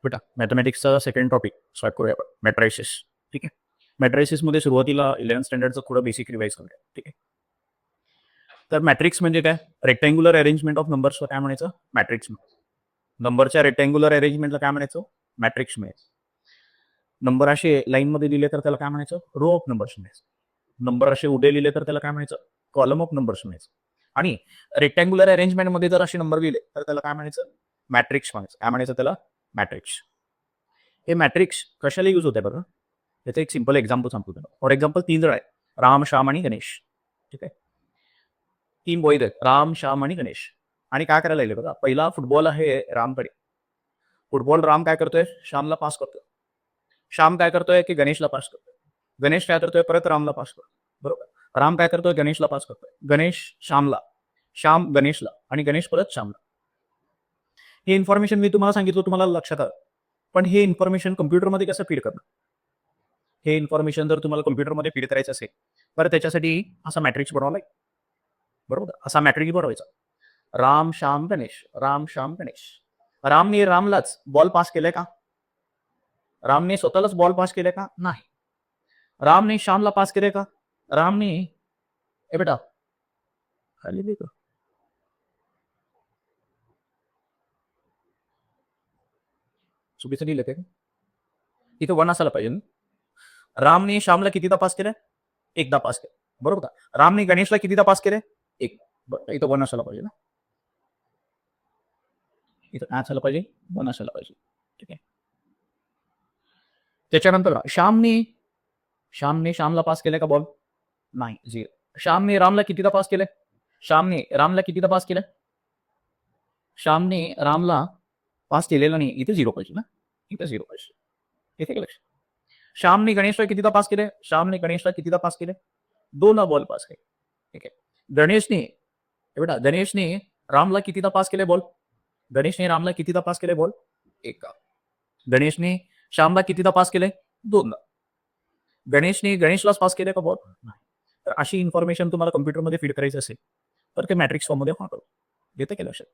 बेटा मॅथमॅटिक्सचा second topic start करूया आपण मॅट्रायसिस. ठीक आहे. मॅट्रायसिसमध्ये सुरुवातीला 11th स्टँडर्डचं थोडं बेसिक रिवाइज करूया. ठीक आहे. तर मॅट्रिक्स म्हणजे काय? रेक्टँग्युलर अरेंजमेंट ऑफ नंबर्सला काय म्हणायचं? मॅट्रिक्स. नंबरच्या रेक्टँग्युलर अरेंजमेंटला काय म्हणायचं? मॅट्रिक्स म्हणायचं. नंबर असे लाईनमध्ये दिले तर त्याला काय म्हणायचं? रो ऑफ नंबर्स म्हणायचं. नंबर असे उभे लिहिले तर त्याला काय म्हणायचं? कॉलम ऑफ नंबर्स म्हणायचं. आणि रेक्टँग्युलर अरेंजमेंटमध्ये जर असे नंबर लिहिले तर त्याला काय म्हणायचं? मॅट्रिक्स म्हणायचं. काय म्हणायचं त्याला? मॅट्रिक्स. हे मॅट्रिक्स कशाला यूज होते बरं? त्याचं एक सिंपल एक्झाम्पल सांगतो तुला. फॉर एक्झाम्पल 3 जण आहेत, राम, श्याम आणि गणेश. ठीक आहे. 3 बॉईज आहेत, राम, श्याम आणि गणेश. आणि काय करायला लागले बघा, पहिला फुटबॉल आहे रामकडे. फुटबॉल राम काय करतोय? श्यामला पास करतोय. श्याम काय करतोय की गणेशला पास करतोय. गणेश काय करतोय? परत रामला पास करतोय. बरोबर. राम काय करतोय? गणेशला पास करतोय. गणेश श्यामला, श्याम गणेशला आणि गणेश परत श्यामला. हे इन्फॉर्मेशन मी तुम्हाला सांगितलं, तुम्हाला लक्षात आलं. पण हे इन्फॉर्मेशन कम्प्युटरमध्ये कसं फीड करणार? हे इन्फॉर्मेशन जर तुम्हाला कम्प्युटरमध्ये फीड करायचं असेल तर त्याच्यासाठी असा मॅट्रिक्स बनवावा लागेल. बरोबर. असा मॅट्रिक्स बनवायचा. राम, श्याम, गणेश, राम, श्याम, गणेश. रामने रामलाच बॉल पास केलाय का? रामने स्वतःलाच बॉल पास केलाय का? नाही. रामने श्यामला पास केले का? रामने ए बेटा खाली दे का? चुकीचं लिहिलं का? इथं 1 असायला पाहिजे ना. रामने श्यामला कितीदा पास केलाय? एकदा पास केलं. बरोबर का? रामने गणेशला कितीदा पास केले? एक. बरं, इथं 1 असायला पाहिजे ना. इथं काय असायला पाहिजे? 1 असायला पाहिजे. ठीक आहे. त्याच्यानंतर श्यामने श्यामला पास केलाय का बॉल? नाही, 0. श्यामने रामला कितीदा पास केलंय? श्यामने रामला कितीदा पास केलंय? श्यामने रामला पास केलेला नाही. इथे 0 पाहिजे ना. इथे 0 पाहिजे. येते का लक्ष? श्यामने गणेशला कितीदा पास केले? श्यामने गणेशला कितीदा पास केले? 2 बॉल पास केले. ठीक आहे. गणेशने बेटा गणेशने रामला कितीदा पास केले बॉल? गणेशने रामला कितीदा पास केले बॉल? 1. गणेशने श्यामला कितीदा पास केले? 2. गणेशने गणेशलाच पास केले का बॉल? नाही. तर अशी इन्फॉर्मेशन तुम्हाला कम्प्युटरमध्ये फीड करायची असेल तर ते मॅट्रिक्स फॉर्ममध्ये होणार. येतं का लक्षात?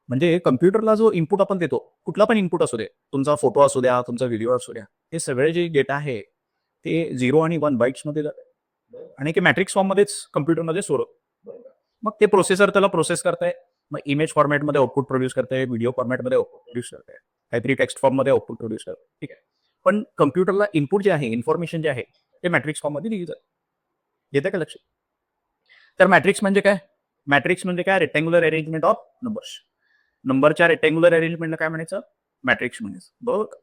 म्हणजे कम्प्युटरला जो इनपुट आपण देतो, कुठला पण इनपुट असू दे, तुमचा फोटो असू द्या, तुमचा व्हिडिओ असू द्या, हे सगळे जे डेटा आहे ते 0 आणि 1 बाईट्समध्ये जाते आणि ते मॅट्रिक्स फॉर्ममध्येच कम्प्युटरमध्ये स्टोअर होतं. मग ते प्रोसेसर त्याला प्रोसेस करताय, मग इमेज फॉर्मॅटमध्ये आउटपुट प्रोड्यूस करताय, व्हिडिओ फॉर्मॅटमध्ये आउटपुट प्रोड्यूस करताय, काहीतरी टेक्स्ट फॉर्ममध्ये आउटपुट प्रोड्यूस करताय. ठीक आहे. पण कम्प्युटरला इनपुट जे आहे, इन्फॉर्मेशन जे आहे, ते मॅट्रिक्स फॉर्ममध्ये दिली जाते. येतं का लक्षात? तर मॅट्रिक्स म्हणजे काय? मॅट्रिक्स म्हणजे काय? Rectangular arrangement of numbers. नंबरच्या रेक्टँग्युलर अरेंजमेंटला काय म्हणायचं? मॅट्रिक्स म्हणायचं. बरोबर.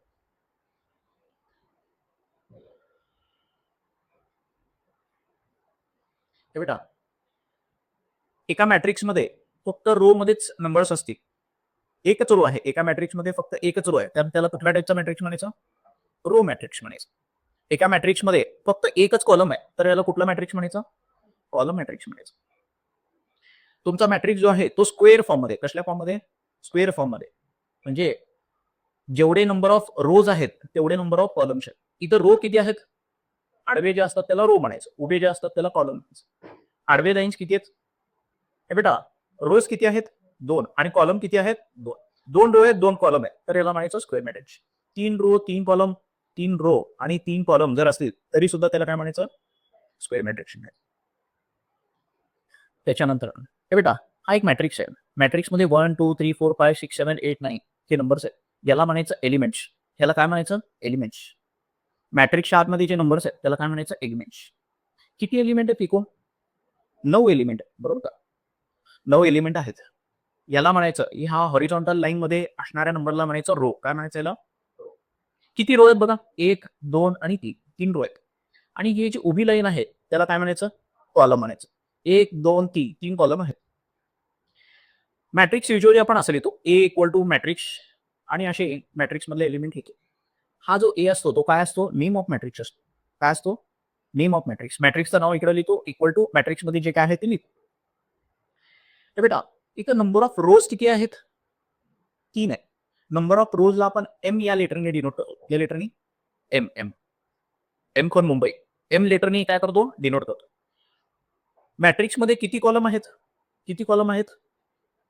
हे बेटा एका मॅट्रिक्समध्ये फक्त रो मध्येच नंबर्स असतील. एकच रो आहे. एका मॅट्रिक्समध्ये फक्त एकच रो आहे. त्याला कुठल्या टाईपचा मॅट्रिक्स म्हणायचं? रो मॅट्रिक्स म्हणायचं. एका मॅट्रिक्समध्ये फक्त एकच कॉलम आहे, तर याला कुठला मॅट्रिक्स म्हणायचं? कॉलम मॅट्रिक्स म्हणायचं. तुमचा मॅट्रिक्स जो आहे तो स्क्वेअर फॉर्ममध्ये, कसल्या फॉर्ममध्ये? स्क्वेअर फॉर्ममध्ये. म्हणजे जेवढे नंबर ऑफ रोज आहेत तेवढे नंबर ऑफ कॉलम्स आहेत. इथं रो किती आहेत? आडवे जे असतात त्याला रो म्हणायचं, उभे जे असतात त्याला कॉलम म्हणायचं. आडवे लाईन्स किती आहेत? हे बेटा रोज किती आहेत? 2 आणि कॉलम किती आहेत? 2. 2 रो आहेत, 2 कॉलम आहेत, तर याला म्हणायचं square matrix. 3 row, 3 column, 3 row आणि 3 कॉलम जर असतील तरी सुद्धा त्याला काय म्हणायचं? Square matrix. त्याच्यानंतर हे बेटा हा एक मॅट्रिक्स आहे. मॅट्रिक्समध्ये 1 2 3 4 5 6 7 8 9 हे नंबर्स आहेत. याला म्हणायचं एलिमेंट्स. याला काय म्हणायचं? एलिमेंट्स. मॅट्रिक्सच्या आतमध्ये जे नंबर्स आहेत त्याला काय म्हणायचं? एलिमेंट्स. किती एलिमेंट आहेत एकूण? 9 एलिमेंट आहेत. बरोबर का? 9 एलिमेंट आहेत. याला म्हणायचं ह्या हॉरिझॉन्टल लाईन मध्ये असणाऱ्या नंबरला म्हणायचं रो. काय म्हणायचं याला? किती रो आहेत बघा? 1 2 आणि 3. 3 रो आहेत. आणि ही जी उभी लाईन आहे त्याला काय म्हणायचं? कॉलम म्हणायचं. 1 2 3 3 कॉलम आहेत. मॅट्रिक्स युजली आपण असं लिहितो ए इक्वल टू मॅट्रिक्स आणि असे मॅट्रिक्स मधले एलिमेंट घेतो. हा जो ए असतो तो काय असतो? नेम ऑफ मॅट्रिक्स असतो. काय असतो? Name of matrix. मॅट्रिक्सचं नाव इकडे लिहितो इक्वल टू मॅट्रिक्स मध्ये जे काय आहे ते लिहितो. तर बेटा इथं नंबर ऑफ रोज किती आहेत? 3 आहे. नंबर ऑफ रोजला आपण एम या लेटरने डिनोट करतो. या लेटरने M M M for Mumbai. M लेटरने काय करतो? डिनोट करतो. मॅट्रिक्स मध्ये किती कॉलम आहेत? किती कॉलम आहेत?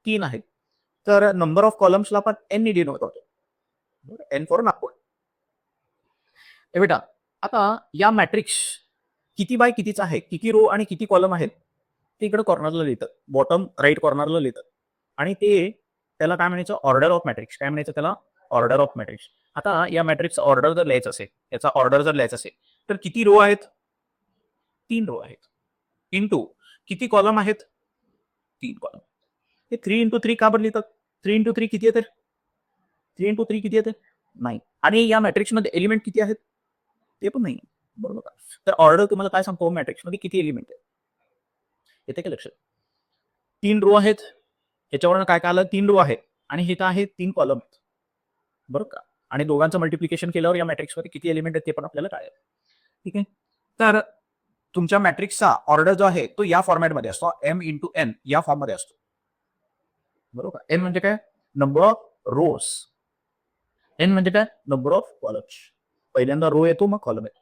3 आहेत. तर नंबर ऑफ कॉलम्सला आपण एन ने डिनोट करतो. N for Nagpur. हे बेटा आता या मॅट्रिक्स किती बाय कितीचा आहे, किती रो आणि किती कॉलम आहेत ते इकडे कॉर्नरला लिहितात, बॉटम राईट कॉर्नरला लिहितात. आणि ते त्याला काय म्हणायचं, ऑर्डर ऑफ मॅट्रिक्स. काय म्हणायचं त्याला, ऑर्डर ऑफ मॅट्रिक्स. आता या मॅट्रिक्सचा ऑर्डर जर लिहायचं असेल, याचा ऑर्डर जर लिहायचा असेल तर किती रो आहेत, 3 रो आहेत. इंटू किती कॉलम आहेत, 3 कॉलम. हे 3 इंटू 3 का बरं लिहितात, 3 इंटू 3 किती येते, 3 इंटू 3 किती येते, 9. आणि या मॅट्रिक्समध्ये एलिमेंट किती आहेत ते पण नाही, बरोबर का. तर ऑर्डर तुम्हाला काय सांगतो, मॅट्रिक्समध्ये किती एलिमेंट आहेत येते का लक्षात. 3 रो आहेत, याच्यावरून काय काय आलं, 3 रो आहेत आणि हे तर आहे 3 कॉलम आहेत, बरोबर का. आणि दोघांचं मल्टिप्लिकेशन केल्यावर या मॅट्रिक्समध्ये किती एलिमेंट आहेत ते पण आपल्याला कळेल. ठीक आहे. तर तुमच्या मॅट्रिक्सचा ऑर्डर जो आहे तो या फॉर्मॅटमध्ये असतो, एम इंटू एन या फॉर्ममध्ये असतो, बरोबर. एन म्हणजे काय, नंबर ऑफ रोज. एन म्हणजे काय, नंबर ऑफ कॉलम्स. पहिल्यांदा रो येतो मग कॉलम येतो.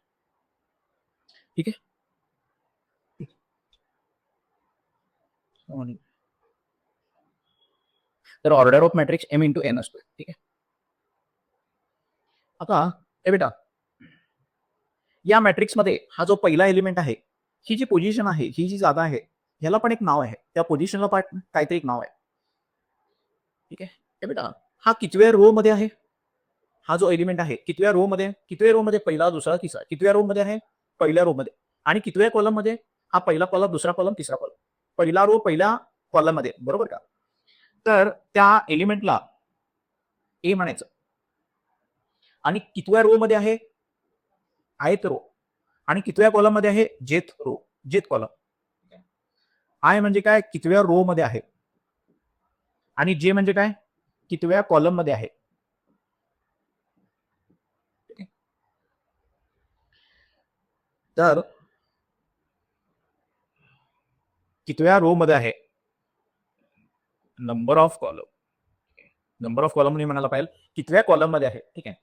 ठीक आहे. तर order of matrix M into N असतो. ठीक आहे. आता ए बेटा या मॅट्रिक्समध्ये हा जो पहिला एलिमेंट आहे, ही जी पोझिशन आहे, ही जी जागा आहे, ह्याला पण एक नाव आहे, त्या पोझिशनला पण काहीतरी एक नाव आहे. ठीक आहे. ए बेटा हा कितव्या रो मध्ये आहे, हा जो एलिमेंट आहे कितव्या रो मध्ये, कितव्या रो मध्ये, पहिला दुसरा तिसरा, कितव्या रो मध्ये आहे, पहिल्या रो मध्ये. आणि कितव्या कॉलम मध्ये, हा पहिला कॉलम दुसरा कॉलम तिसरा कॉलम, पहिला रो पहिल्या कॉलम मध्ये, बरोबर का. तर त्या एलिमेंटला ए म्हणायचं. आणि कितव्या रो मध्ये आहे, आयत रो. आणि कितव्या कॉलम मध्ये आहे, जेथ रो, जेथ कॉलम. आय म्हणजे काय, कितव्या रो मध्ये आहे. आणि जे म्हणजे काय, कितव्या कॉलम मध्ये आहे. तर कितव्या रो मध्ये आहे, number of column. Number of column म्हणायला पाहिजे कितव्या कॉलम मध्ये आहे. ठीक आहे.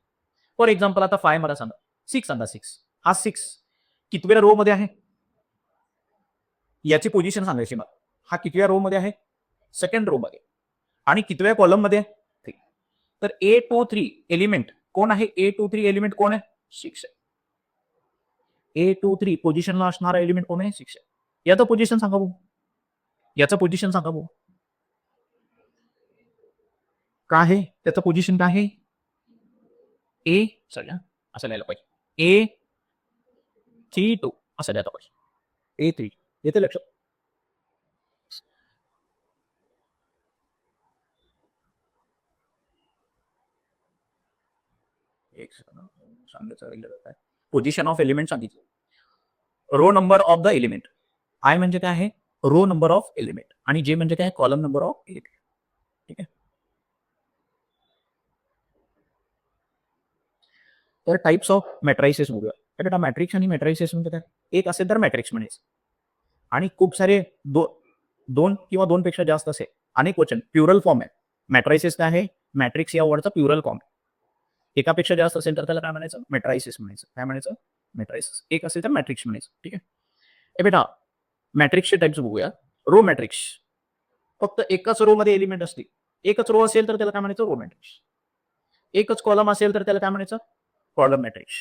फॉर एक्झाम्पल आता 5 मला सांगा, 6 सांगा, 6 हा 6 कितव्या रो मध्ये आहे, याची पोझिशन सांगायची मला. हा कितव्या रो मध्ये आहे, सेकंड रो मध्ये. आणि कितव्या कॉलम मध्ये, ठीक. तर A23 एलिमेंट कोण आहे, A23 एलिमेंट कोण आहे, 6 आहे. A23 पोझिशनला असणारा एलिमेंट कोण आहे, 6 आहे. याचं पोझिशन सांगा भाऊ, याचं पोझिशन सांगा भाऊ, काय आहे त्याचं पोझिशन, काय आहे, ए सगळ्या असं लिहायला पाहिजे, A32 असं लिहायला पाहिजे, A3. येते लक्षात. एक सांगायचं, पोझिशन ऑफ एलिमेंट सांगितलं, row number of the element. I म्हणजे काय आहे, रो नंबर ऑफ एलिमेंट. आणि जे म्हणजे काय, कॉलम नंबर ऑफ एलिमेंट. ठीक आहे. तर टाइप्स ऑफ मॅट्रायसेस बघूया. बेटा मॅट्रिक्स आणि मॅट्रायसेस म्हणजे काय, एक असेल तर मॅट्रिक्स म्हणायचं, आणि खूप सारे दोन किंवा दोन पेक्षा जास्त असे अनेक वचन प्युरल फॉर्म आहे. मॅट्रायसेस काय आहे, मॅट्रिक्स या वर्डचा प्युरल फॉर्म. एकापेक्षा जास्त असेल तर त्याला काय म्हणायचं, मॅट्रायसेस म्हणायचं. काय म्हणायचं, मॅट्रायसेस. एक असेल तर मॅट्रिक्स म्हणायचं. ठीक आहे. ए बेटा मॅट्रिक्सचे टाइप्स बघूया. रो मॅट्रिक्स, फक्त एकाच रो मध्ये एलिमेंट असते. एकच रो असेल तर त्याला काय म्हणायचं, रो मॅट्रिक्स. एकच कॉलम असेल तर त्याला काय म्हणायचं, कॉलम मॅट्रिक्स.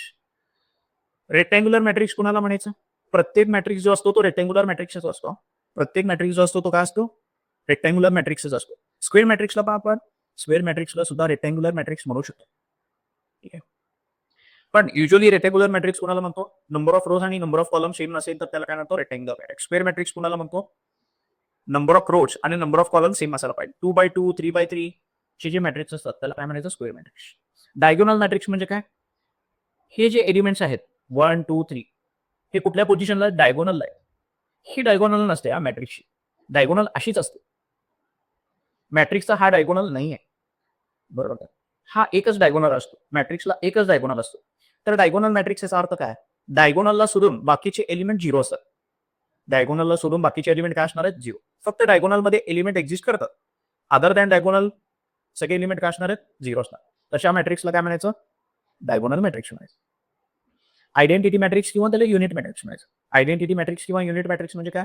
रेक्टँग्युलर मॅट्रिक्स कोणाला म्हणायचं, प्रत्येक मॅट्रिक्स जो असतो तो रेक्टँग्युलर मॅट्रिक्सच असतो. प्रत्येक मॅट्रिक्स जो असतो तो काय असतो, रेक्टँग्युलर मॅट्रिक्सच असतो. स्क्वेअर मॅट्रिक्सला पण आपण स्क्वेअर मॅट्रिक्सला सुद्धा रेक्टँग्युलर मॅट्रिक्स म्हणू शकतो. ठीक आहे. पण युजली रेक्टँग्युलर मॅट्रिक्स कोणाला म्हणतो, नंबर ऑफ रोज आणि नंबर ऑफ कॉलम सेम नसेल तर त्याला काय म्हणतो, रेक्टँग्युलर मॅट्रिक्स. स्क्वेअर मॅट्रिक्स कोणाला म्हणतो, नंबर ऑफ रोज आणि नंबर ऑफ कॉलम सेम असायला पाहिजे. 2x2 3x3 चे जे मॅट्रिक्स असतात त्याला काय म्हणायचं, स्क्वेअर मॅट्रिक्स. डायगोनल मॅट्रिक्स म्हणजे काय, हे जे एलिमेंट्स आहेत 1 2 3 हे कुठल्या पोझिशनला, डायगोनलला आहे. ही डायगोनल नसते हा मॅट्रिक्सची, डायगोनल अशीच असते. मॅट्रिक्सचा हा डायगोनल नाही आहे, बरोबर. हा एकच डायगोनल असतो, मॅट्रिक्सला एकच डायगोनल असतो. तर डायगोनल मॅट्रिक्सचा अर्थ काय, डायगोनलला सोडून बाकीचे एलिमेंट 0 असतात. डायगोनलला सोडून बाकीचे एलिमेंट काय असणार आहेत, 0. फक्त डायगोनल मध्ये एलिमेंट एक्झिस्ट करतात, अदर दॅन डायगोनल सगळे एलिमेंट काय असणार आहेत, 0 असणार. तशा मॅट्रिक्सला काय म्हणायचं, डायगोनल मॅट्रिक्स म्हणायचं. आयडेंटिटी मॅट्रिक्स किंवा त्याला युनिट मॅट्रिक्स म्हणायचं. आयडेंटिटी मॅट्रिक्स किंवा युनिट मॅट्रिक्स म्हणजे काय,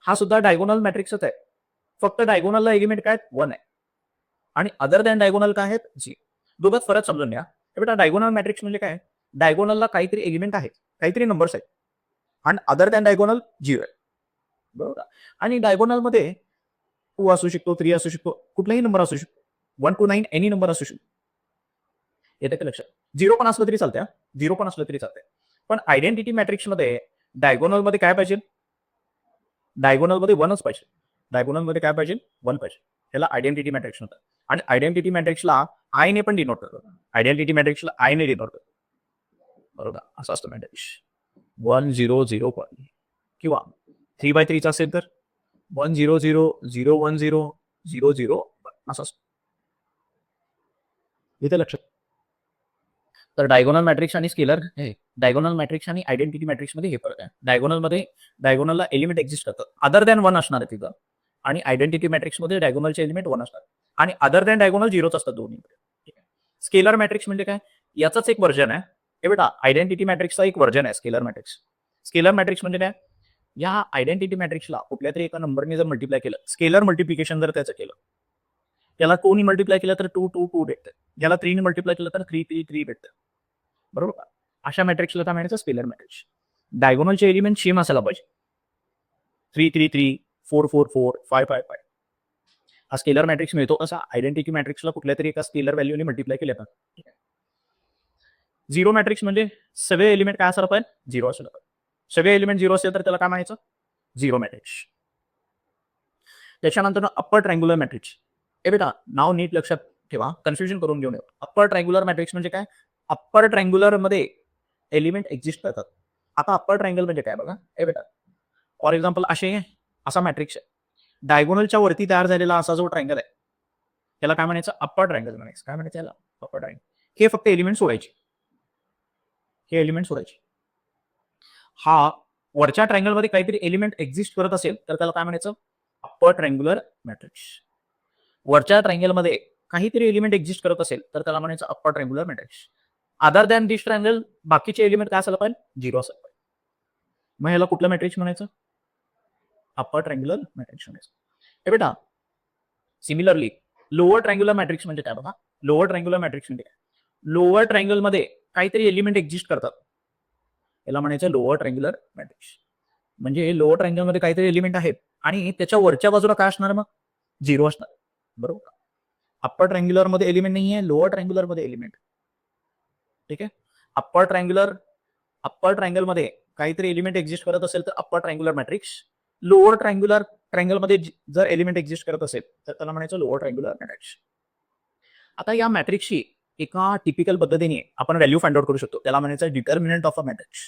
हा सुद्धा डायगोनल मॅट्रिक्सच आहे, फक्त डायगोनलला एलिमेंट काय 1 आहे आणि अदर दॅन डायगोनल काय आहेत, 0. दोघात फरक समजून घ्या. हे बेटा डायगोनल मॅट्रिक्स म्हणजे काय? डायगोनलला काहीतरी एलिमेंट आहेत, काहीतरी नंबर्स आहेत आणि अदर दॅन डायगोनल 0 आहे. बरोबर. आणि डायगोनलमध्ये 2 असू शकतो, 3 असू शकतो, कुठलाही नंबर असू शकतो. 1 to 9 एनी नंबर असू शकतो. येते का लक्षात? 0 पण असलं तरी चालतंय. 0 पण असलं तरी चालतंय. पण आयडेंटिटी मॅट्रिक्समध्ये डायगोनलमध्ये काय पाहिजे? डायगोनलमध्ये 1च पाहिजे. डायगोनलमध्ये काय पाहिजे? 1 पाहिजे. त्याला आयडेंटिटी मॅट्रिक्स म्हणतात. आणि आयडेंटिटी मॅट्रिक्सला आय ने पण डिनोट करतो. आयडेंटिटी मॅट्रिक्सला आय ने डिनोट करतो. बरोबर. असं असतं मॅट्रिक्स. 1 0 0 1 किंवा 3/3 चा असेल तर 1 0 0 0 1 0 0 0 असं असतं. येते लक्षात? तर डायगोनल मॅट्रिक्स आणि स्केलर डायगोनल मॅट्रिक्स आणि आयडेंटिटी मॅट्रिक्समध्ये हे फरक आहे. डायगोनलला एलिमेंट एक्झिस्ट करतात. अदर दॅन 1 असणार आहे तिथं. आणि आयडेंटिटी मॅट्रिक्समध्ये डायगोनलचे एलिमेंट 1 असतात. आणि अदर दॅन डायगोनल 0च असतात दोन्ही. ठीक आहे. स्केलर मॅट्रिक्स म्हणजे काय? याचाच एक व्हर्जन आहे. हे बेटा आयडेंटिटी मॅट्रिक्सचा एक व्हर्जन आहे स्केलर मॅट्रिक्स. स्केलर मॅट्रिक्स म्हणजे काय? या आयडेंटिटी मॅट्रिक्सला कुठल्यातरी एका नंबरने जर मल्टिप्लाय केलं, स्केलर मल्टिप्लिकेशन जर त्याचं केलं, त्याला 2 ने मल्टिप्लाय केलं तर 2 2 2 भेटतं. याला 3 ने मल्टिप्लाय केलं तर 3 3 3 भेटतं. बरोबर का? अशा मॅट्रिक्सला काय म्हणायचं? Scalar matrix. डायगोनलचे एलिमेंट सेम असायला पाहिजे. 3 3 3 4 4 4 5 5 5 हा स्केलर मॅट्रिक्स मिळतो. असा आयडेंटिटी मॅट्रिक्सला कुठल्या तरी एका स्केलर व्हॅल्यूने मल्टिप्लाय केले जातात. झिरो मॅट्रिक्स म्हणजे सगळे एलिमेंट काय असायला पाहिजे? 0 असायला पाहिजे. सगळे एलिमेंट 0 असेल तर त्याला काय म्हणायचं? Zero matrix. त्याच्यानंतर अप्पर ट्रायंग्युलर मॅट्रिक्स. हे बेटा नाव नीट लक्षात ठेवा, कन्फ्युजन करून घेऊ नये. अप्पर ट्रायंग्युलर मॅट्रिक्स म्हणजे काय? अप्पर ट्रायंग्युलर मध्ये एलिमेंट एक्झिस्ट करतात. आता अप्पर ट्रायंगल म्हणजे काय बघा. हे बेटा फॉर एक्झाम्पल असा मॅट्रिक्स आहे. डायगोनलच्या वरती तयार झालेला असा जो ट्रायंगल आहे त्याला काय म्हणायचं? अप्पर ट्रायंगल म्हणायचं. काय म्हणायचं याला? Upper triangle. हे फक्त एलिमेंट सोडायचे. हे एलिमेंट सोडायचे. हा वरच्या ट्रायंगलमध्ये काहीतरी एलिमेंट एक्झिस्ट करत असेल तर त्याला काय म्हणायचं? Upper triangular matrix. वरच्या ट्रायंगलमध्ये काहीतरी एलिमेंट एक्झिस्ट करत असेल तर त्याला म्हणायचं upper triangular matrix. Other than this triangle बाकीचे एलिमेंट काय असायला पाहिजे? 0 असायला पाहिजे. मग ह्याला कुठलं मॅट्रिक्स म्हणायचं? अप्पर ट्रायंग्युलर मॅट्रिक्स म्हणायचं. हे बेटा सिमिलरली लोअर ट्रायंग्युलर मॅट्रिक्स म्हणजे काय बघा. लोअर ट्रायंग्युलर मॅट्रिक्स म्हणजे काय? लोअर ट्रायंगलमध्ये काहीतरी एलिमेंट एक्झिस्ट करतात. याला म्हणायचं लोअर ट्रायंग्युलर मॅट्रिक्स. म्हणजे लोअर ट्रायंगलमध्ये काहीतरी एलिमेंट आहेत आणि त्याच्या वरच्या बाजूला काय असणार मग? 0 असणार. बरोबर का? अप्पर ट्रायंग्युलर मध्ये एलिमेंट नाही आहे, लोअर ट्रायंग्युलर मध्ये एलिमेंट. ठीक आहे. अप्पर ट्रायंगल मध्ये काहीतरी एलिमेंट एक्झिस्ट करत असेल तर upper triangular matrix. Lower triangle मध्ये जर एलिमेंट एक्झिस्ट करत असेल तर त्याला म्हणायचं लोअर ट्रायंग्युलर मॅट्रिक्स. आता या मॅट्रिक्सची एका टिपिकल पद्धतीने आपण व्हॅल्यू फाइंड आउट करू शकतो. त्याला म्हणायचं डिटर्मिनंट ऑफ अ मॅट्रिक्स.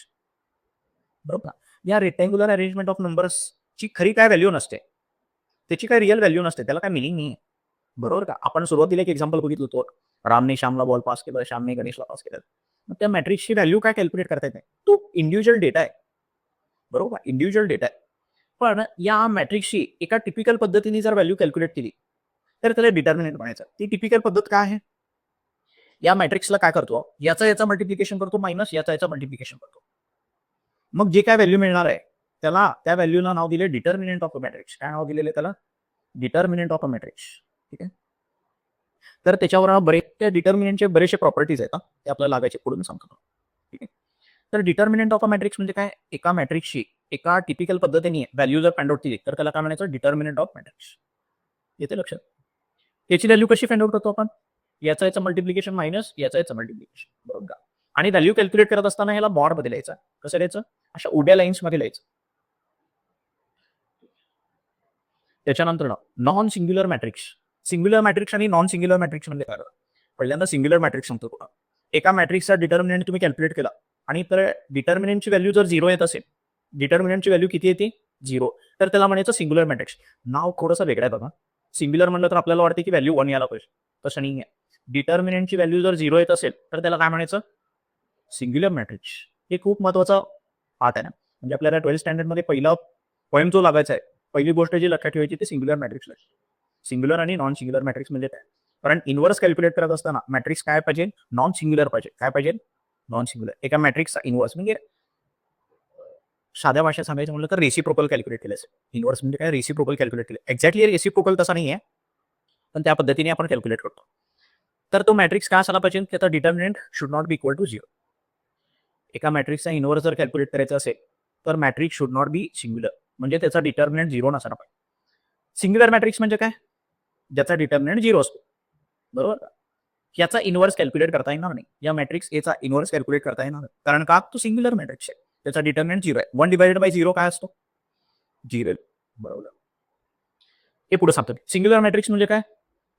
बरोबर का? या रेक्टँग्युलर अरेंजमेंट ऑफ नंबर्सची खरी काय व्हॅल्यू नसते. त्याची काय रिअल व्हॅल्यू नसते. त्याला काय मिनिंग नाही. बरोबर का? आपण सुरुवातीला एक एक्झाम्पल बघितलं होतं. रामने श्यामला बॉल पास केला, श्यामने गणेशला पास केलं. मग त्या मॅट्रिक्सची व्हॅल्यू काय कॅल्क्युलेट करता येत नाही. तो इंडिव्हिज्युअल डेटा आहे. बरोबर का? इंडिव्हिज्युअल डेटा आहे. पण या मॅट्रिक्सची एका टिपिकल पद्धतीने जर व्हॅल्यू कॅल्क्युलेट केली तर त्याला डिटर्मिनंट म्हणायचं. ती टिपिकल पद्धत काय आहे? या मॅट्रिक्सला काय करतो? याचा मल्टिप्लिकेशन करतो मायनस याचा मल्टिप्लिकेशन करतो. मग जे काय व्हॅल्यू मिळणार आहे त्याला त्या व्हॅल्यूला नाव दिले डिटर्मिनंट ऑफ अ मॅट्रिक्स. काय नाव दिलेलं त्याला? Determinant of a matrix. ठीक आहे. तर त्याच्यावर त्या डिटर्मिनंटचे बरेचसे प्रॉपर्टीज आहेत. ते आपल्याला लागायचे पुढून सांगतो. ठीक आहे. तर डिटर्मिनंट ऑफ अ मॅट्रिक्स म्हणजे काय? एका मॅट्रिक्सची एका टिपिकल पद्धतीने व्हॅल्यू जर फाइंड आउट केली तर त्याला काय म्हणायचं? Determinant of matrix. येते लक्षात? त्याची व्हॅल्यू कशी फाइंड आउट करतो आपण? याचा मल्टिप्लिकेशन मायनस याचा मल्टिप्लिकेशन. बरोबर का? आणि व्हॅल्यू कॅल्क्युलेट करत असताना याला बॉर मध्ये लिहायचं. कसं लिहायचं? अशा उभ्या लाईन्स मध्ये लिहायचं. त्याच्यानंतर non singular matrix. Singular matrix आणि नॉन सिंग्युलर मॅट्रिक्स म्हणजे काय? पहिल्यांदा सिंग्युलर मॅट्रिक्स सांगतो बघा. एका मॅट्रिक्सचा डिटर्मिनंट तुम्ही कॅल्क्युलेट केला आणि तर डिटर्मिनंटची व्हॅल्यू जर 0 येत असेल, डिटर्मिनंटची व्हॅल्यू किती येते? 0. तर त्याला म्हणायचं सिंग्युलर मॅट्रिक्स. नाव थोडंसं वेगळं आहे बघा. सिंग्युलर म्हणलं तर आपल्याला वाटते की व्हॅल्यू 1 यायला पाहिजे. तसं नाही आहे. डिटर्मिनंटची व्हॅल्यू जर 0 येत असेल तर त्याला काय म्हणायचं? Singular matrix. हे खूप महत्वाचा पार्ट आहे ना. म्हणजे आपल्याला 12th स्टँडर्डमध्ये पहिला पॉईंट जो लागायचा आहे, पहिली गोष्ट जी लक्षात ठेवायची ती सिंग्युलर मॅट्रिक्स. सिंग्युलर आणि नॉन सिंग्युलर मॅट्रिक्स म्हणजे काय? कारण इन्व्हर्स कॅल्क्युलेट करत असताना मॅट्रिक्स काय पाहिजे? नॉन सिंग्युलर पाहिजे. काय पाहिजे? Non singular. एका मॅट्रिक्सचा इन्व्हर्स म्हणजे साध्या भाषेत सांगायचं म्हटलं तर रेसिप्रोकल कॅल्क्युलेट केलं. इन्व्हर्स म्हणजे काय? रेसिप्रोकल कॅल्क्युलेट केलं. एक्झॅक्टली रेसिप्रोकल तसा नाही आहे, पण त्या पद्धतीने आपण कॅल्क्युलेट करतो. तर तो मॅट्रिक्स काय असायला पाहिजे, त्याचा determinant should not be equal to 0. एका मॅट्रिक्सचा इनव्हर्स जर कॅल्क्युलेट करायचं असेल तर matrix should not be singular, म्हणजे त्याचा डिटर्मिनंट 0 नसायला पाहिजे. सिंग्युलर मॅट्रिक्स म्हणजे काय, ज्याचा डिटर्मिनंट 0 असतो, बरोबर. याचा इनव्हर्स कॅल्क्युलेट करता येणार नाही, या मॅट्रिक्स एचा इनव्हर्स कॅल्क्युलेट करता येणार नाही, कारण का, तो सिंग्युलर मॅट्रिक्स आहे, त्याचा डिटर्मिनंट 0 आहे. 1 डिवायडेड बाय 0 काय असतो, 0, बरोबर. हे पुढे सांगतो. सिंग्युलर मॅट्रिक्स म्हणजे काय,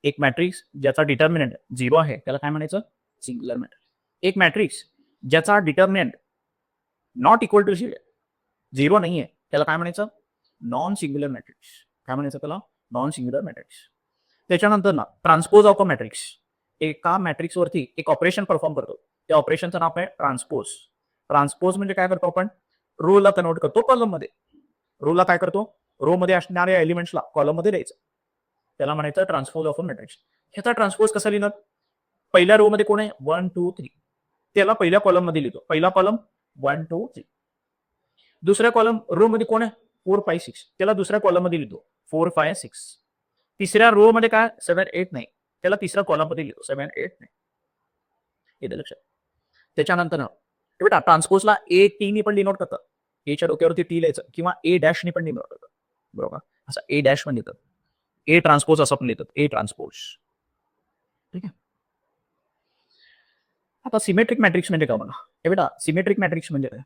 एक मॅट्रिक्स ज्याचा डिटर्मिनंट 0 आहे त्याला काय म्हणायचं, सिंग्युलर मॅट्रिक्स. एक मॅट्रिक्स ज्याचा डिटर्मिनंट नॉट इक्वल टू 0 नाही आहे त्याला काय म्हणायचं, नॉन सिंग्युलर मॅट्रिक्स. काय म्हणायचं त्याला, नॉन सिंग्युलर मॅट्रिक्स. त्याच्यानंतर ना ट्रान्सपोज ऑफ अ मॅट्रिक्स, एका मॅट्रिक्सवरती एक ऑपरेशन परफॉर्म करतो, त्या ऑपरेशनचं नाव आहे ट्रान्सपोज. ट्रान्सपोज म्हणजे काय करतो, आपण रोला कन्वर्ट करतो कॉलम मध्ये. रोला काय करतो, रो मध्ये असणाऱ्या एलिमेंट्सला कॉलम मध्ये द्यायचं, त्याला म्हणायचं ट्रान्सपोज ऑफ अ मॅट्रिक्स. ह्याचा ट्रान्सपोज कसा लिहिणार, पहिल्या रो मध्ये कोण आहे, 1 2 3, त्याला पहिल्या कॉलम मध्ये लिहितो, पहिला कॉलम 1 2 3. दुसऱ्या कॉलम रो मध्ये कोण आहे, 4 5 6, त्याला दुसऱ्या कॉलम मध्ये लिहितो 4 5 6. तिसऱ्या रो मध्ये काय 7 8 नाही, त्याला तिसऱ्या कॉलम मध्ये लिहितो 7 8 नाही. येतं लक्षात. त्याच्यानंतर बेटा ट्रान्सपोजला ए टी ने पण डिनोट करतात, एच्या डोक्यावरती टी लिहायचं, किंवा ए डॅश ने पण डिनोट करतात, बरोबर. असं ए डॅश पण लिहितात, ए ट्रान्सपोज असं पण लिहितात, ए ट्रान्सपोज. ठीक आहे. आता सिमेट्रिक मॅट्रिक्स म्हणजे काय बघा, हे बेटा सिमेट्रिक मॅट्रिक्स म्हणजे काय,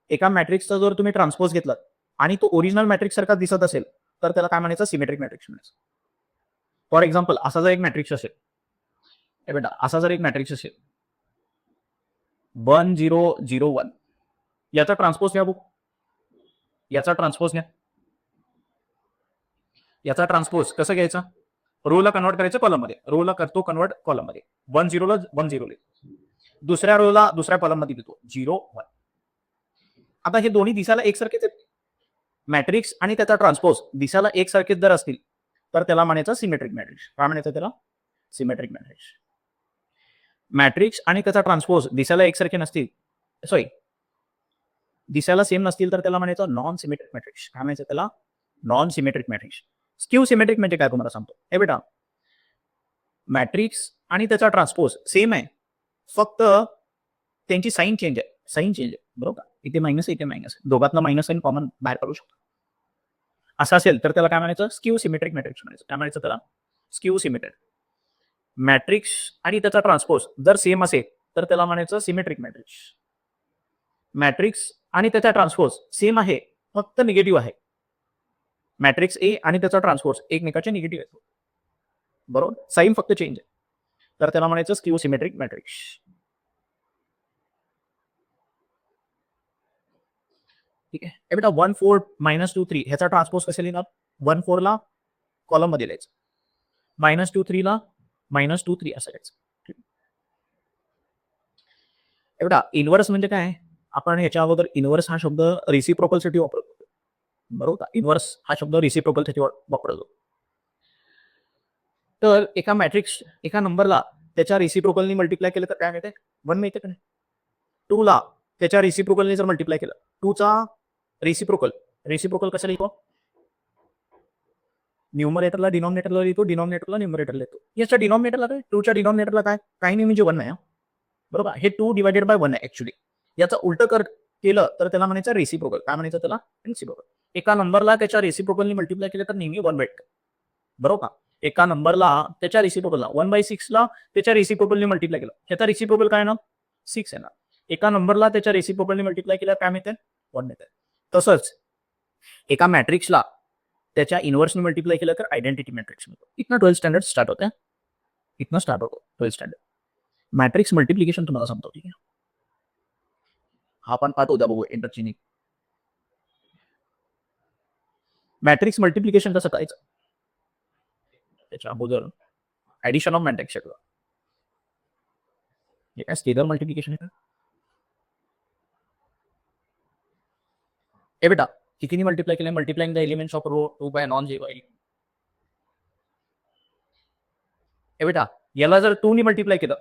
एका मॅट्रिक्सचा जर तुम्ही ट्रान्सपोज घेतला आणि तो ओरिजिनल मॅट्रिक्स सारखा दिसत असेल तर त्याला काय म्हणायचं, सिमेट्रिक मॅट्रिक्स म्हणायचं. फॉर एक्झाम्पल असा जर एक मॅट्रिक्स असेल, हे बेटा असा जर एक मॅट्रिक्स असेल 1 0 0 1, याचा ट्रान्सपोज घ्या बुक, याचा ट्रान्सपोज घ्या. याचा ट्रान्सपोज कसं घ्यायचा, रोला कन्वर्ट करायचं कॉलम मध्ये, रोला करतो कन्वर्ट कॉलम मध्ये, 1 0 ला 1 0 लिहितो, दुसऱ्या रोला दुसऱ्या कॉलम मध्ये लिहितो 0 1. आता हे दोन्ही दिसायला एकसारखेच आहेत, मॅट्रिक्स आणि त्याचा ट्रान्सपोज दिसायला एकसारखेच जर असतील तर त्याला म्हणायचं सिमेट्रिक मॅट्रिक्स. काय म्हणायचं त्याला, सिमेट्रिक मॅट्रिक्स. मॅट्रिक्स आणि त्याचा ट्रान्सपोज दिसायला एकसारखे नसतील, सॉरी दिसायला सेम नसतील तर त्याला म्हणायचं नॉन सिमेट्रिक मॅट्रिक्स. काय म्हणायचं त्याला, non symmetric matrix. Skew symmetric म्हणजे काय तुम्हाला सांगतो, हे बेटा मॅट्रिक्स आणि त्याचा ट्रान्सपोज सेम आहे, फक्त त्यांची साईन चेंज आहे, साईन चेंज आहे, बरोबर. इथे मायनस इथे मायनस, दोघातला मायनस साईन कॉमन बाहेर काढू शकतो. असं असेल तर त्याला काय म्हणायचं, स्क्यू सिमेट्रिक मॅट्रिक्स म्हणायचं. काय म्हणायचं त्याला, स्क्यू सिमेट्रिक. मॅट्रिक्स आणि त्याचा ट्रान्सपोज जर सेम असेल तर त्याला म्हणायचं सिमेट्रिक मॅट्रिक्स. मॅट्रिक्स आणि त्याचा ट्रान्सपोज सेम आहे, फक्त निगेटिव्ह आहे, मॅट्रिक्स ए आणि त्याचा ट्रान्सपोज एकमेकाचे निगेटिव्ह आहे, बरोबर, साईन फक्त चेंज आहे, तर त्याला म्हणायचं स्क्यू सिमेट्रिक मॅट्रिक्स. ठीक आहे. बेटा 1 4 -2 3 ह्याचा ट्रान्सपोज कसे लिहिणार, 1 4 ला कॉलम मध्ये लिहायचं, -2 3 ला -2 3 असं लिहायचं. बेटा इनव्हर्स म्हणजे काय, आपण ह्याच्या अगोदर इनव्हर्स हा शब्द रिसिप्रोकल साठी वापरतो, बरोबर. इनव्हर्स हा शब्द रिसिप्रोकल साठी वापरतो. तर एका मॅट्रिक्स एका नंबरला त्याच्या रिसिप्रोकलनी मल्टिप्लाय केलं तर काय मिळते, 1 मिळते का नाही. 2 ला त्याच्या रिसिप्रोकलने जर मल्टिप्लाय केलं, 2 चा रिसिप्रोकल, रिसिप्रोकल कसं लिहितो, न्यूमरेटरला डिनॉमिनेटरला लिहितो, डिनॉमिनेटरला न्यूमरेटरला लिहितो. याच्या डिनॉमिनेटरला काय, 2 च्या डिनॉमिनेटरला काय, काही नाही म्हणजे 1 आहे, बरोबर. हे 2 डिवायडेड बाय 1 आहे ऍक्च्युली. याचं उलट केलं तर त्याला म्हणायचं रेसिप्रोकल. काय म्हणायचं त्याला, रेसिप्रोकल. एका नंबरला त्याच्या रेसिप्रोकलनी मल्टिप्लाय केलं तर नेहमी 1 भेटतं, बरोबर. एका नंबरला त्याच्या रेसिप्रोकलला 1/6 ला त्याच्या रेसिप्रोकलनी मल्टिप्लाय केलं, ह्याचा रेसिप्रोकल काय ना 6 आहे ना. एका नंबरला त्याच्या रेसिप्रोकलनी मल्टिप्लाय केलं काय मिळते, 1 मिळते. तसंच एका मॅट्रिक्सला त्याच्या इनव्हर्सने मल्टिप्लाय केलं तर आयडेंटिटी मॅट्रिक्स मिळतो. इथनं 12th स्टँडर्ड स्टार्ट होते, इथनं स्टार्ट होतो 12th स्टँडर्ड. मॅट्रिक्स मल्टिप्लिकेशन तुम्हाला सांगतो, ठीक आहे. हा पण पाहतो उद्या बघू इंटरचेंजिंग. मॅट्रिक्स मल्टिप्लिकेशन कसं करायचं, त्याच्या अगोदर ऍडिशन ऑफ मॅट्रिक्स शिकलो. हे काय स्केलर मल्टिप्लिकेशन आहे का, ए बेटा कितीने मल्टिप्लाय केलं, multiplying the elements of row 2 by non zero. ए बेटा याला जर 2 ने मल्टिप्लाय केलं,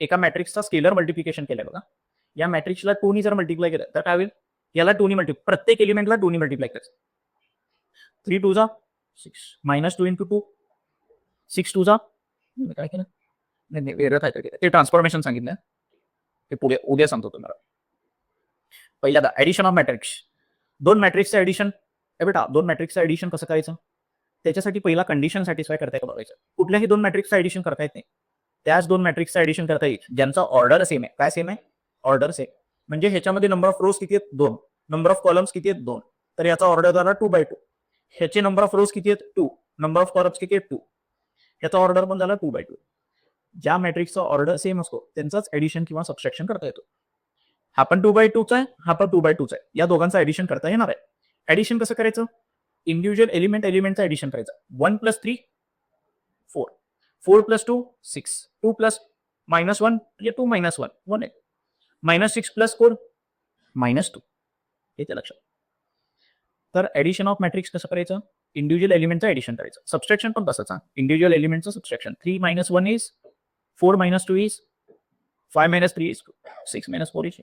एका मॅट्रिक्सचा स्केलर मल्टिप्लिकेशन केलं बघा, या मॅट्रिक्सला 2 ने जर मल्टिप्लाय केलं तर काय होईल, याला 2 ने मल्टिप्लाय, प्रत्येक एलिमेंटला 2 ने मल्टिप्लाय करायचं. 3 2 6 -2 × 2 6 2 काय केलं नाही वेगळं काय ते ट्रान्सफॉर्मेशन सांगितलं ते पुढे उद्या सांगतो तुम्हाला. पहिल्यांदा ऍडिशन ऑफ मॅट्रिक्स. दोन मॅट्रिक्सचं ऍडिशन बेटा, दोन मॅट्रिक्सचं ऍडिशन कसं करायचं? त्याच्यासाठी पहिला कंडिशन सॅटिस्फाय करता येतं बघायचं. कुठल्याही दोन मॅट्रिक्सचं ऍडिशन करता येत नाही, त्याच दोन मॅट्रिक्सचं ऍडिशन करता येईल ज्यांचा ऑर्डर सेम आहे. काय सेम आहे? Order same. म्हणजे ह्याच्यामध्ये नंबर ऑफ रोज किती आहेत? 2. नंबर ऑफ कॉलम्स किती आहेत? 2. तर याचा ऑर्डर झाला 2/2. ह्याचे नंबर ऑफ रोज किती आहेत? 2. नंबर ऑफ कॉलम्स किती आहेत? 2. याचा ऑर्डर पण झाला 2/2. ज्या मॅट्रिक्सचा ऑर्डर सेम असतो त्यांचाच ऍडिशन किंवा सबट्रॅक्शन करता येतो. हा पण 2/2चा आहे, हा पण 2/2चा आहे. या दोघांचा ऍडिशन करता येणार आहे. ऍडिशन कसं करायचं? इंडिव्हिज्युअल एलिमेंटचं ऍडिशन करायचं. 1 + 3 4, 4 + 2 6, 2 + -1 म्हणजे 2 - 1 1 आहे. -6 + 4 -2. येते लक्षात. तर ऍडिशन ऑफ मॅट्रिक्स कसं करायचं? इंडिव्हिज्युअल एलिमेंटचं ऍडिशन करायचं. सबट्रॅक्शन पण तसंच. इंडिव्हिज्युअल एलिमेंटचं subtraction. 3 - 1 is 4 - 2 is 5 - 3 is 6 - 4 is.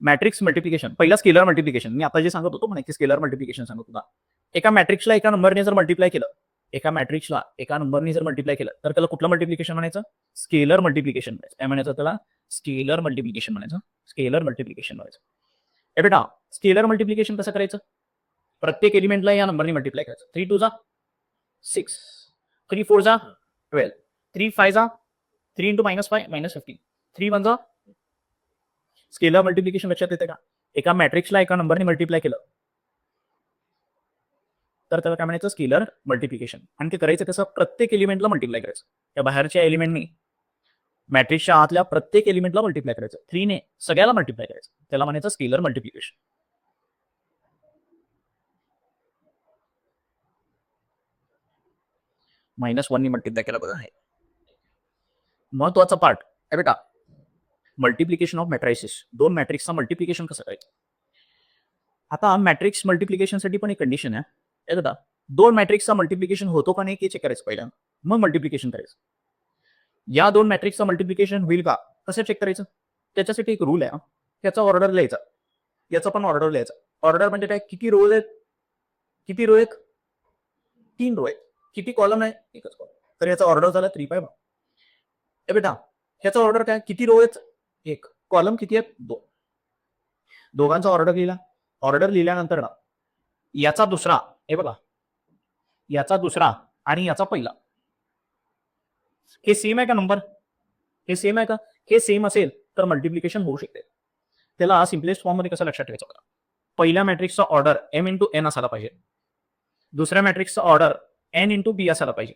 Matrix multiplication. पहिला स्केलर मल्टिप्लिकेशन. मी आता जे सांगत होतो की स्केलर मल्टिप्लिकेशन सांगत होता. एका मॅट्रिक्सला एका नंबरने जर मल्टिप्लाय केलं, एका मॅट्रिक्सला एका नंबरने जर मल्टिप्लाय केलं तर त्याला कुठलं मल्टिप्लिकेशन म्हणायचं? स्केलर मल्टिप्लिकेशन म्हणायचं. काय म्हणायचं त्याला? स्केलर मल्टिप्लिकेशन म्हणायचं. स्केलर मल्टिप्लिकेशन म्हणायचं. ए बेटा, स्केलर मल्टिप्लिकेशन कसं करायचं? प्रत्येक एलिमेंटला या नंबरने मल्टिप्लाय करायचं. 3 2 6, 3 4 12, 3 5 3 × -5 -15, 3 1 स्केलर मल्टिप्लिकेशन लक्षात येते का? एका मॅट्रिक्सला एका नंबरने मल्टिप्लाय केलं तर त्याला काय म्हणायचं? Scalar multiplication. आणि ते करायचं कसं? प्रत्येक एलिमेंटला मल्टिप्लाय करायचं. त्या बाहेरच्या एलिमेंटनी मॅट्रिक्सच्या आतल्या प्रत्येक एलिमेंटला मल्टिप्लाय करायचं. 3 ने सगळ्याला मल्टिप्लाय करायचं. त्याला म्हणायचं स्केलर मल्टिप्लिकेशन. -1 ने मल्टिप्लाय केलं बघा. हे महत्वाचा पार्ट आहे बेटा. Multiplication of मॅट्रायसिस. दोन मॅट्रिक्सचं मल्टिप्लिकेशन कसं करायचं? आता मॅट्रिक्स मल्टिप्लिकेशनसाठी पण एक कंडिशन आहे. हे बघा, दोन मॅट्रिक्सचा मल्टिप्लिकेशन होतो का नाही हे चेक करायचं पहिल्यांदा, मग मल्टिप्लिकेशन करायचं. या दोन मॅट्रिक्सचं मल्टिप्लिकेशन होईल का कसं चेक करायचं? त्याच्यासाठी एक रूल आहे. त्याचा ऑर्डर लिहायचा, याचा पण ऑर्डर लिहायचा. ऑर्डर म्हणजे काय? किती रोज आहेत? किती रो आहेत? 3 रो आहेत. किती कॉलम आहे? एकच कॉलम. तर याचा ऑर्डर झाला 3/5. ए बेटा, ह्याचा ऑर्डर काय? किती रो आहेत? 1. कॉलम किती आहेत? 2. दोघांचा ऑर्डर लिहिला. ऑर्डर लिहिल्यानंतर ना याचा दुसरा, हे बघा, याचा दुसरा आणि याचा पहिला हे सेम आहे का नंबर? हे सेम आहे का? हे सेम असेल तर मल्टिप्लिकेशन होऊ शकते. त्याला सिम्पलेस्ट फॉर्म मध्ये कसं लक्षात ठेवायचं बघा. पहिल्या मॅट्रिक्सचा ऑर्डर m × n असायला पाहिजे. दुसऱ्या मॅट्रिक्सचा ऑर्डर n × b असायला पाहिजे.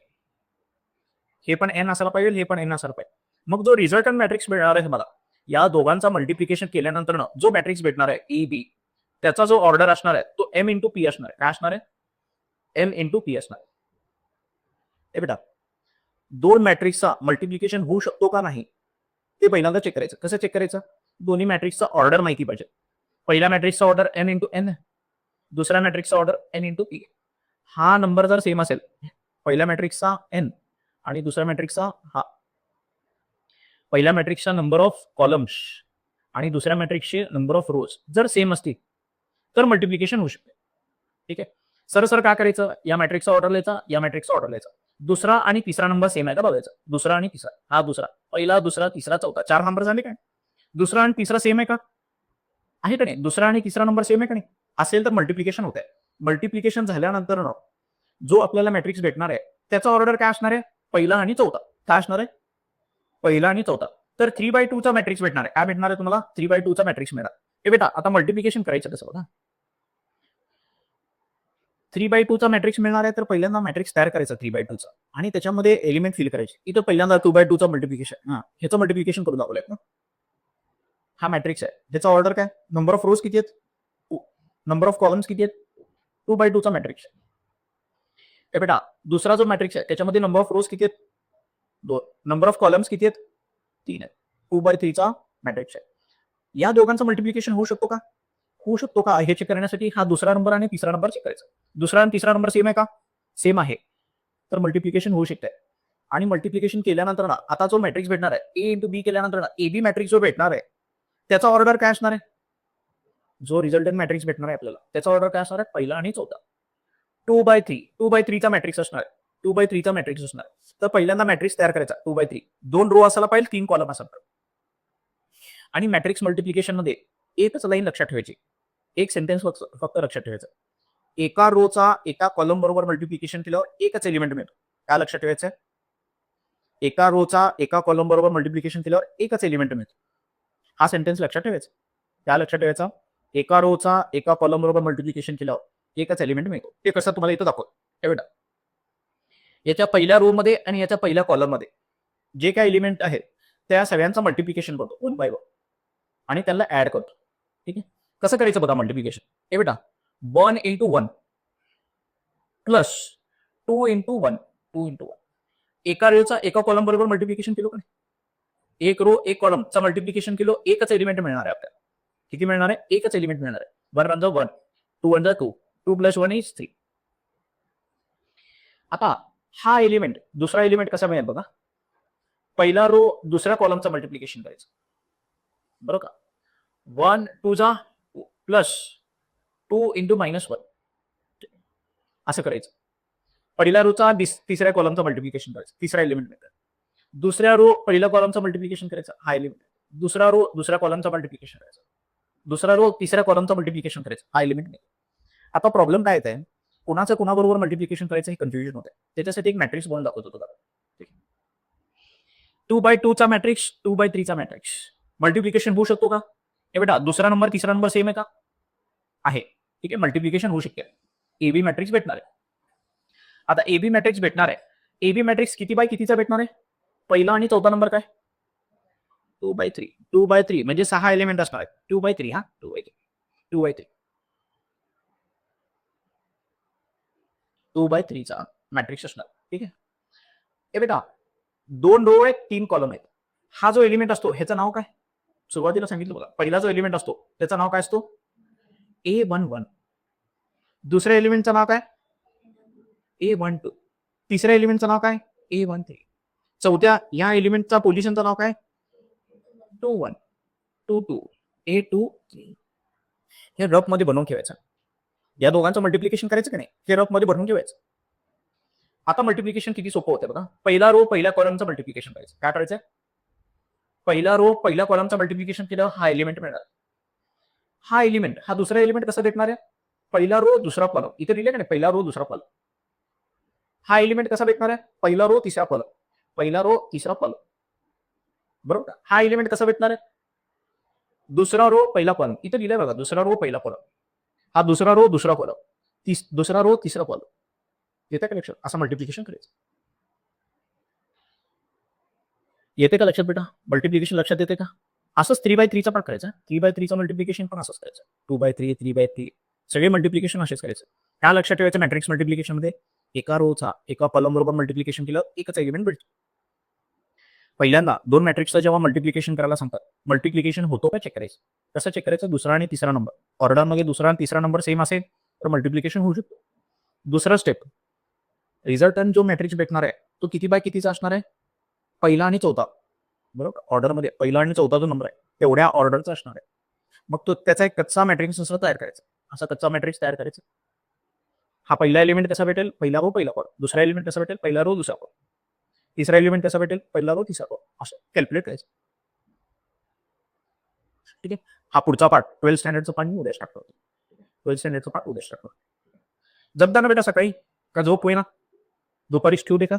हे पण n असायला पाहिजे, हे पण n असायला पाहिजे. मग जो रिझल्टंट मॅट्रिक्स मिळणार आहे तुम्हाला, या दोघांचा मल्टिप्लिकेशन केल्यानंतर जो मॅट्रिक्स भेटणार आहे ए बी, त्याचा जो ऑर्डर असणार आहे तो m × p असणार आहे. काय असणार आहे? m × p असणार आहे. हे बेटा, दोन मॅट्रिक्सचा मल्टिप्लिकेशन होऊ शकतो का नाही ते पहिल्यांदा चेक करायचं. कसं चेक करायचं? दोन्ही मॅट्रिक्सचा ऑर्डर माहिती पाहिजे. पहिल्या मॅट्रिक्सचा ऑर्डर n × n, दुसऱ्या मॅट्रिक्सचा ऑर्डर n × p. हा नंबर जर सेम असेल, पहिल्या मॅट्रिक्सचा n आणि दुसऱ्या मॅट्रिक्सचा हा, पहिल्या मॅट्रिक्सचा नंबर ऑफ कॉलम्स आणि दुसऱ्या मॅट्रिक्सचे नंबर ऑफ रोज जर सेम असतील तर मल्टिप्लिकेशन होऊ शकते. ठीक आहे. सर काय करायचं? या मॅट्रिक्सचा ऑर्डर लिहायचा, या मॅट्रिक्सचा ऑर्डर लिहायचा. दुसरा आणि तिसरा नंबर सेम आहे का बघायचा. दुसरा आणि तिसरा, हा दुसरा, पहिला, दुसरा, तिसरा, चौथा, 4 नंबर झाले काय? दुसरा आणि तिसरा सेम आहे का? आहे का नाही? दुसरा आणि तिसरा नंबर सेम आहे का नाही? असेल तर मल्टिप्लिकेशन होत आहे. मल्टिप्लिकेशन झाल्यानंतर जो आपल्याला मॅट्रिक्स भेटणार आहे त्याचा ऑर्डर काय असणार आहे? पहिला आणि चौथा. काय असणार आहे? पहिला आणि चौथा. तर 3/2 चा मॅट्रिक्स भेटणार आहे. काय भेटणार आहे तुम्हाला? 3/2 चा मॅट्रिक्स मिळणार. हे बेटा, आता मल्टिप्लिकेशन करायचं कसं बघा. 3/2 चा मॅट्रिक्स मिळणार आहे तर पहिल्यांदा मॅट्रिक्स तयार करायचा 3/2 चा आणि त्याच्यामध्ये एलिमेंट फिल करायचे. इथं पहिल्यांदा 2/2 चा मल्टिप्लिकेशन, ह्याचं मल्टिप्लिकेशन करून दाखवलंय ना. हा मॅट्रिक्स आहे, ह्याचा ऑर्डर काय? नंबर ऑफ रोज किती आहेत? 2. नंबर ऑफ कॉलम्स किती आहेत? 2/2 चा मॅट्रिक्स. हे बेटा, दुसरा जो मॅट्रिक्स आहे त्याच्यामध्ये नंबर ऑफ रोज किती आहेत? 2. नंबर ऑफ कॉलम्स किती आहेत? 3 आहेत. 2/3 चा मॅट्रिक्स आहे. या दोघांचं मल्टिप्लिकेशन होऊ शकतो का? होऊ शकतो का हे चेक करण्यासाठी हा दुसरा नंबर आणि तिसरा नंबर चेक करायचा. दुसरा आणि तिसरा नंबर सेम आहे का? सेम आहे. तर मल्टिप्लिकेशन होऊ शकते. आणि मल्टिप्लिकेशन केल्यानंतर आता जो मॅट्रिक्स भेटणार आहे ए × बी केल्यानंतर AB मॅट्रिक्स जो भेटणार आहे त्याचा ऑर्डर काय असणार आहे? जो रिझल्टंट मॅट्रिक्स भेटणार आहे आपल्याला त्याचा ऑर्डर काय असणार आहे? पहिला आणि चौथा. 2/3 चा मॅट्रिक्स असणार आहे. 2/3चा मॅट्रिक्स असणार. तर पहिल्यांदा मॅट्रिक्स तयार करायचा 2/3. 2 रो असायला पाहिजे, 3 कॉलम असायला पाहिजे. आणि मॅट्रिक्स मल्टिप्लिकेशन मध्ये एकच लाईन लक्षात ठेवायची, एक सेंटेन्स फक्त लक्षात ठेवायचं. एका रोचा एका कॉलम बरोबर मल्टिप्लिकेशन केल्यावर एकच एलिमेंट मिळतो. काय लक्षात ठेवायचं? एका रोचा एका कॉलम बरोबर मल्टिप्लिकेशन केल्यावर एकच एलिमेंट मिळतो. हा सेंटेन्स लक्षात ठेवायचा. काय लक्षात ठेवायचा? एका रोचा एका कॉलम बरोबर मल्टिप्लिकेशन केल्यावर एकच एलिमेंट मिळतो. ते कसं तुम्हाला इथं दाखवतो. हे बेटा, याच्या पहिल्या रो मध्ये आणि याच्या पहिल्या कॉलम मध्ये जे काही एलिमेंट आहेत त्या सगळ्यांचं मल्टिप्लिकेशन करतो 1 बाय 1 आणि त्याला ऍड करतो. ठीक आहे, कसं करायचं बघा मल्टिप्लिकेशन. हे बेटा, 1 into 1 प्लस 2 into 1, 2 into 1. एका रोचा एका कॉलम बरोबर मल्टिप्लिकेशन केलो का नाही? एक रो एक कॉलमचा मल्टिप्लिकेशन केलो, एकच एलिमेंट मिळणार आहे आपल्याला. किती मिळणार आहे? एकच एलिमेंट मिळणार आहे. 1 1 1, 2 1 2, 2 + 1 is 3. आता हा एलिमेंट दुसरा एलिमेंट कसा मिळेल बघा. पहिला रो दुसऱ्या कॉलमचा मल्टिप्लिकेशन करायचं, बरोबर का? 1 2 जा प्लस 2 into -1 असं करायचं. पहिल्या रोचा तिसऱ्या कॉलमचा मल्टिप्लिकेशन करायचं, तिसरा एलिमेंट मिळतं. दुसऱ्या रो पहिल्या कॉलमचा मल्टिप्लिकेशन करायचं, हा एलिमेंट. दुसरा रो दुसऱ्या कॉलमचा मल्टिप्लिकेशन करायचं, दुसरा रो तिसऱ्या कॉलमचा मल्टिप्लिकेशन करायचं, हा एलिमेंट नाही. आता प्रॉब्लेम काय येत आहे, कोणाचं कोणाबरोबर मल्टिप्लिकेशन करायचं हे कन्फ्युजन होत आहे. त्याच्यासाठी एक मॅट्रिक्स बनवून दाखवतो तुम्हाला. 2/2चा मॅट्रिक्स, 2/3चा मॅट्रिक्स मल्टिप्लिकेशन होऊ शकतो का? हे बेटा, दुसरा नंबर तिसरा नंबर सेम आहे का? आहे. ठीक आहे, मल्टिप्लिकेशन होऊ शकते. एबी मॅट्रिक्स भेटणार आहे. आता एबी मॅट्रिक्स भेटणार आहे. एबी मॅट्रिक्स किती बाय कितीचा भेटणार आहे? पहिला आणि चौथा नंबर काय? 2/3. 2/3 म्हणजे 6 एलिमेंट असणार आहेत. 2/3 हा 2/3 2/3 2/3चा मॅट्रिक्स असणार. ठीक आहे. हे बेटा, 2 रो आहेत, 3 कॉलम आहेत. हा जो एलिमेंट असतो ह्याचं नाव काय? सुरुवातीला सांगितलं बघा, पहिला जो एलिमेंट असतो त्याचं नाव काय असतो? A11. दुसऱ्या एलिमेंटचं नाव काय? A12. तिसऱ्या एलिमेंटचं नाव काय? A13. चौथ्या या एलिमेंटचा पोझिशनचं नाव काय? 21 22 A23. हे रफ मध्ये बनवून ठेवायचं. या दोघांचं मल्टिप्लिकेशन करायचं की नाही, हे रफ मध्ये बनवून ठेवायचं. आता मल्टिप्लिकेशन किती सोपं होतं बघा. पहिला रो पहिल्या कॉलमचं मल्टिप्लिकेशन करायचं. काय करायचं? पहिला रो पहिल्या कॉलमचं मल्टिप्लिकेशन केलं, हा एलिमेंट मिळणार. हा एलिमेंट हा दुसरा एलिमेंट कसा भेटणार आहे? पहिला रो दुसरा कॉलम. इथे दिले का नाही, पहिला रो दुसरा कॉलम. हा एलिमेंट कसा भेटणार आहे? पहिला रो तिसरा कॉलम, पहिला रो तिसरा कॉलम, बरोबर. हा एलिमेंट कसा भेटणार आहे? दुसरा रो पहिला कॉलम. इथे दिलंय बघा, दुसरा रो पहिला कॉलम, हा दुसरा रो दुसरा कॉलम, दुसरा रो तिसरा कॉलम. येते का लक्षात? असं मल्टिप्लिकेशन करायचं. येते का लक्षात बेटा? मल्टिप्लिकेशन लक्षात येते का? असंच 3/3चा पण करायचं. 3/3चा मल्टिप्लिकेशन पण असंच करायचं. 2/3 3/3 सगळे मल्टिप्लिकेशन असेच करायचं. काय लक्षात ठेवायचं मॅट्रिक्स मल्टिप्लिकेशन मध्ये? एका रोचा एका कॉलम बरोबर मल्टिप्लिकेशन केलं, एकच एलिमेंट भेटतो. पहिल्यांदा 2 मॅट्रिक्सचं जेव्हा मल्टिप्लिकेशन करायला सांगतात, मल्टिप्लिकेशन होतो का चेक करायचं. कसं चेक करायचं? दुसरा आणि तिसरा नंबर ऑर्डरमध्ये दुसरा आणि तिसरा नंबर सेम असेल तर मल्टिप्लिकेशन होऊ शकतो. दुसरा स्टेप, रिझल्टंट जो मॅट्रिक्स भेटणार आहे तो किती बाय कितीचा असणार आहे? पहिला आणि चौथा, बरोबर. ऑर्डरमध्ये पहिला आणि चौथा जो नंबर आहे तेवढ्या ऑर्डरचा असणार आहे. मग तो त्याचा एक कच्चा मॅट्रिक्स असं तयार करायचा. असा कच्चा मॅट्रिक्स तयार करायचा. हा पहिला एलिमेंट कसा भेटेल? पहिला रो पहिला कॉलम. दुसरा एलिमेंट कसा भेटेल? पहिला रो दुसरा कॉलम. तिसरा एलिमेंट कसा भेटेल? पहिला रो तिसरा रो. असं कॅल्क्युलेट करायचं. ठीक आहे. हा पुढचा पार्ट 12th स्टँडर्डचा पार्ट मी उद्या स्टार्ट करतो. 12th स्टँडर्डचा पार्ट उद्या स्टार्ट करतो. जमता ना बेटा सकाळी? का झोप होईना? दुपारीच ठेवू दे का?